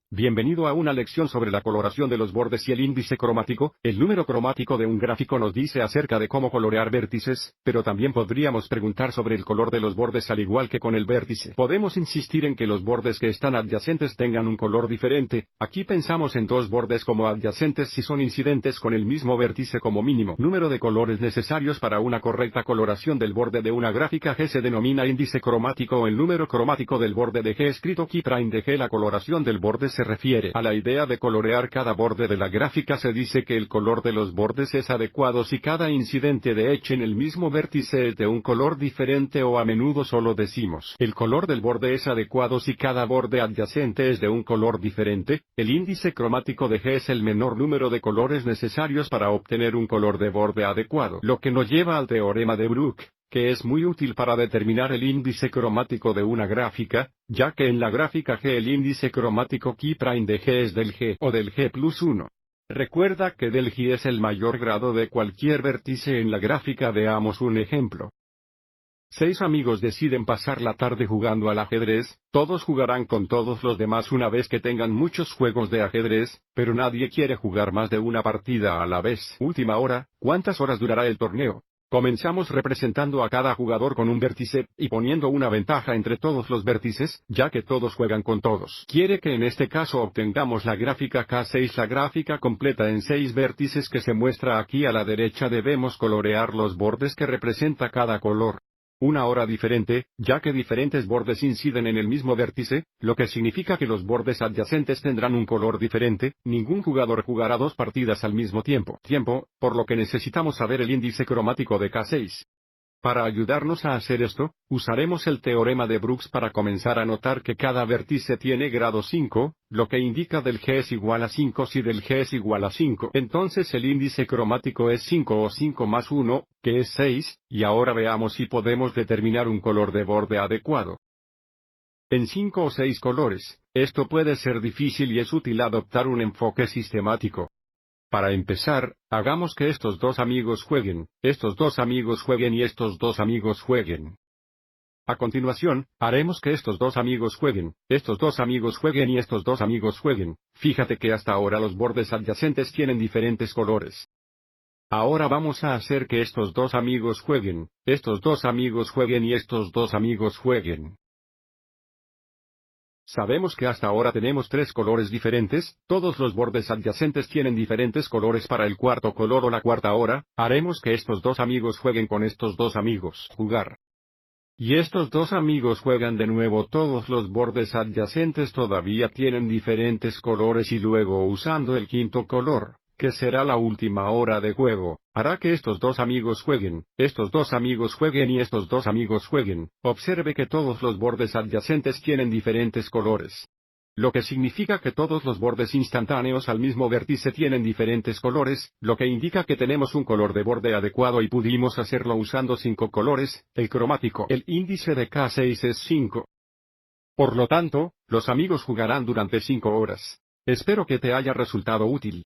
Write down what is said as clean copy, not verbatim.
Bienvenido a una lección sobre la coloración de los bordes y el índice cromático. El número cromático de un gráfico nos dice acerca de cómo colorear vértices, pero también podríamos preguntar sobre el color de los bordes al igual que con el vértice. Podemos insistir en que los bordes que están adyacentes tengan un color diferente. Aquí pensamos en dos bordes como adyacentes si son incidentes con el mismo vértice como mínimo. Número de colores necesarios para una correcta coloración del borde de una gráfica G se denomina índice cromático o el número cromático del borde de G escrito K'D de G. La coloración del borde se refiere a la idea de colorear cada borde de la gráfica. Se dice que el color de los bordes es adecuado si cada incidente de H en el mismo vértice es de un color diferente, o a menudo solo decimos el color del borde es adecuado si cada borde adyacente es de un color diferente. El índice cromático de G es el menor número de colores necesarios para obtener un color de borde adecuado, lo que nos lleva al teorema de Brooke, que es muy útil para determinar el índice cromático de una gráfica, ya que en la gráfica G el índice cromático K'D de G es del G o del G+1. Recuerda que del G es el mayor grado de cualquier vértice en la gráfica. Veamos un ejemplo. 6 amigos deciden pasar la tarde jugando al ajedrez. Todos jugarán con todos los demás una vez que tengan muchos juegos de ajedrez, pero nadie quiere jugar más de una partida a la vez. Última hora, ¿cuántas horas durará el torneo? Comenzamos representando a cada jugador con un vértice, y poniendo una ventaja entre todos los vértices, ya que todos juegan con todos. Quiere que en este caso obtengamos la gráfica K6, la gráfica completa en 6 vértices que se muestra aquí a la derecha. Debemos colorear los bordes que representa cada color. Una hora diferente, ya que diferentes bordes inciden en el mismo vértice, lo que significa que los bordes adyacentes tendrán un color diferente. Ningún jugador jugará 2 partidas al mismo tiempo, por lo que necesitamos saber el índice cromático de K6. Para ayudarnos a hacer esto, usaremos el teorema de Brooks para comenzar a notar que cada vértice tiene grado 5, lo que indica del G es igual a 5. Si del G es igual a 5, entonces el índice cromático es 5 o 5 más 1, que es 6, y ahora veamos si podemos determinar un color de borde adecuado. En 5 o 6 colores, esto puede ser difícil y es útil adoptar un enfoque sistemático. Para empezar, hagamos que estos dos amigos jueguen, estos dos amigos jueguen y estos dos amigos jueguen. A continuación, haremos que estos dos amigos jueguen, estos dos amigos jueguen y estos dos amigos jueguen. Fíjate que hasta ahora los bordes adyacentes tienen diferentes colores. Ahora vamos a hacer que estos dos amigos jueguen, estos dos amigos jueguen y estos dos amigos jueguen. Sabemos que hasta ahora tenemos 3 colores diferentes. Todos los bordes adyacentes tienen diferentes colores. Para el cuarto color o la cuarta hora, haremos que estos dos amigos jueguen con estos dos amigos. Jugar. Y estos dos amigos juegan de nuevo. Todos los bordes adyacentes todavía tienen diferentes colores y luego usando el quinto color, que será la última hora de juego, hará que estos dos amigos jueguen, estos dos amigos jueguen y estos dos amigos jueguen. Observe que todos los bordes adyacentes tienen diferentes colores. Lo que significa que todos los bordes instantáneos al mismo vértice tienen diferentes colores, lo que indica que tenemos un color de borde adecuado y pudimos hacerlo usando 5 colores. El cromático, el índice de K6 es 5. Por lo tanto, los amigos jugarán durante 5 horas. Espero que te haya resultado útil.